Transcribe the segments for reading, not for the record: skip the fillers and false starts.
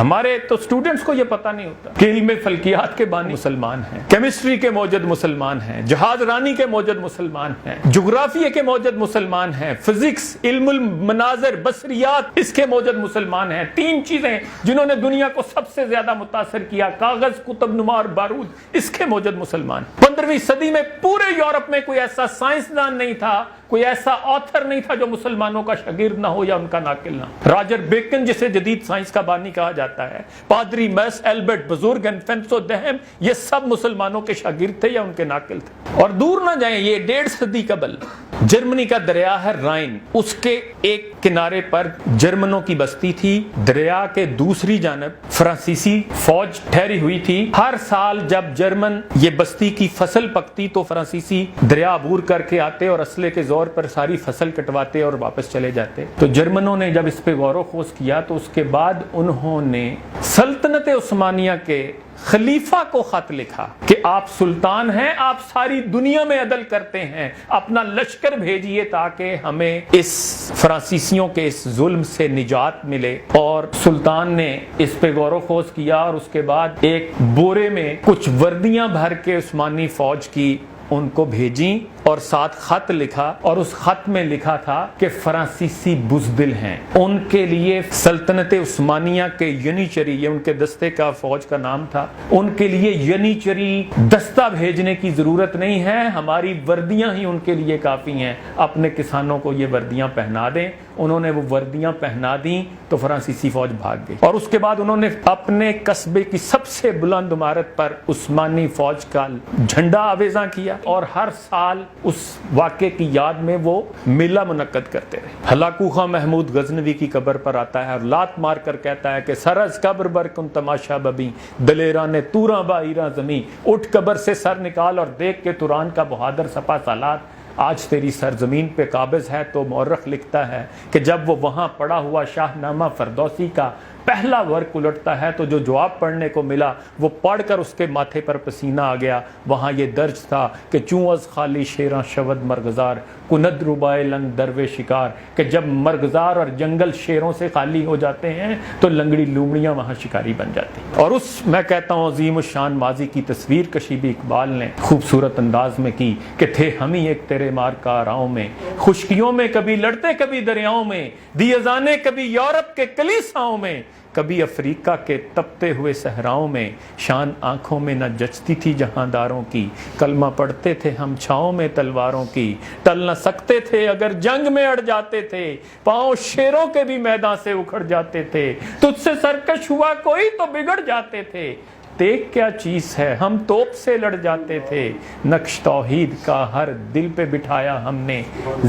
ہمارے تو اسٹوڈنٹس کو یہ پتہ نہیں ہوتا کہ علم فلکیات کے بانی مسلمان ہیں، کیمسٹری کے موجد مسلمان ہیں، جہاز رانی کے موجد مسلمان ہیں، جغرافیے کے موجد مسلمان ہیں، فزکس، علم المناظر، بصریات، اس کے موجد مسلمان ہیں۔ تین چیزیں جنہوں نے دنیا کو سب سے زیادہ متاثر کیا، کاغذ، قطب نما اور بارود، اس کے موجد مسلمان۔ 15ویں صدی میں پورے یورپ میں کوئی ایسا سائنسدان نہیں تھا، کوئی ایسا آتھر نہیں تھا جو مسلمانوں کا شاگرد نہ ہو یا ان کا ناقل نہ ہو۔ راجر بیکن جسے جدید سائنس کا بانی کہا جاتا ہے، پادری میس ایلبرٹ بزرگ، انفینسو دہم، یہ سب مسلمانوں کے شاگرد تھے یا ان کے ناقل تھے۔ اور دور نہ جائیں، یہ 1.5 صدی قبل جرمنی کا دریا ہے رائن، اس کے ایک کنارے پر جرمنوں کی بستی تھی، دریا کے دوسری جانب فرانسیسی فوج ٹھہری ہوئی تھی۔ ہر سال جب جرمن یہ بستی کی فصل پکتی تو فرانسیسی دریا عبور کر کے آتے اور اسلحے کے زور پر ساری فصل کٹواتے اور واپس چلے جاتے۔ تو جرمنوں نے جب اس پہ غور و خوض کیا تو اس کے بعد انہوں نے سلطنت عثمانیہ کے خلیفہ کو خط لکھا کہ آپ سلطان ہیں، آپ ساری دنیا میں عدل کرتے ہیں، اپنا لشکر بھیجئے تاکہ ہمیں اس فرانسیسیوں کے اس ظلم سے نجات ملے۔ اور سلطان نے اس پہ غور و خوض کیا اور اس کے بعد ایک بورے میں کچھ وردیاں بھر کے عثمانی فوج کی ان کو بھیجیں اور ساتھ خط لکھا، اور اس خط میں لکھا تھا کہ فرانسیسی بزدل ہیں، ان کے لیے سلطنت عثمانیہ کے ینیچری، یہ ان کے دستے کا فوج کا نام تھا، ان کے لیے ینیچری دستہ بھیجنے کی ضرورت نہیں ہے، ہماری وردیاں ہی ان کے لیے کافی ہیں، اپنے کسانوں کو یہ وردیاں پہنا دیں۔ انہوں نے وہ وردیاں پہنا دیں تو فرانسیسی فوج بھاگ گئی، اور اس کے بعد انہوں نے اپنے قصبے کی سب سے بلند عمارت پر عثمانی فوج کا جھنڈا آویزاں کیا، اور ہر سال اس واقعے کی یاد میں وہ میلہ منعقد کرتے رہے۔ ہلاکو خاں محمود غزنوی کی قبر پر آتا ہے اور لات مار کر کہتا ہے کہ سر از قبر بر کن تماشا ببیں، دلیران توراں با ایراں زمیں، اٹھ قبر سے سر نکال اور دیکھ کے توران کا بہادر سپا سالار آج تیری سرزمین پہ قابض ہے۔ تو مورخ لکھتا ہے کہ جب وہ وہاں پڑا ہوا شاہ نامہ فردوسی کا پہلا ورق الٹتا ہے تو جو جواب پڑھنے کو ملا وہ پڑھ کر اس کے ماتھے پر پسینہ آ گیا۔ وہاں یہ درج تھا کہ چوں از خالی شیراں شود مرغزار، کند ربائے لنگ درو شکار، کہ جب مرغزار اور جنگل شیروں سے خالی ہو جاتے ہیں تو لنگڑی لومڑیاں وہاں شکاری بن جاتی ہیں۔ اور اس میں کہتا ہوں عظیم الشان ماضی کی تصویر کشی بھی اقبال نے خوبصورت انداز میں کی کہ تھے ہم ہی ایک تیرے مار کاراؤں میں، خشکیوں میں کبھی لڑتے کبھی دریاؤں میں، دی اذانے کبھی یورپ کے کلیساؤں میں، کبھی افریقہ کے تپتے ہوئے صحراؤں میں، شان آنکھوں میں نہ جچتی تھی جہانداروں کی، کلمہ پڑھتے تھے ہم چھاؤں میں تلواروں کی، ٹل نہ سکتے تھے اگر جنگ میں اڑ جاتے تھے، پاؤں شیروں کے بھی میدان سے اکھڑ جاتے تھے، تجھ سے سرکش ہوا کوئی تو بگڑ جاتے تھے، دیکھ کیا چیز ہے ہم توپ سے لڑ جاتے تھے، نقش توحید کا ہر دل پہ بٹھایا ہم نے،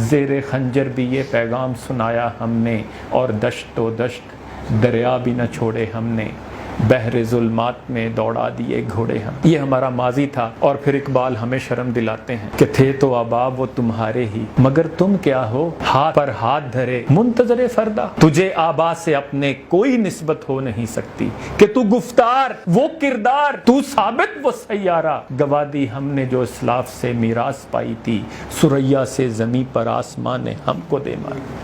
زیر خنجر بھی یہ پیغام سنایا ہم نے، اور دشت و دشت دریا بھی نہ چھوڑے ہم نے، بحر ظلمات میں دوڑا دیے گھوڑے ہم۔ یہ ہمارا ماضی تھا۔ اور پھر اقبال ہمیں شرم دلاتے ہیں کہ تھے تو آباب وہ تمہارے ہی، مگر تم کیا ہو ہاتھ پر ہاتھ دھرے منتظر فردا، تجھے آبا سے اپنے کوئی نسبت ہو نہیں سکتی، کہ تو گفتار وہ کردار، تو ثابت وہ سیارہ، گوا دی ہم نے جو اسلاف سے میراث پائی تھی، سریا سے زمیں پر آسمان نے ہم کو دے مارا۔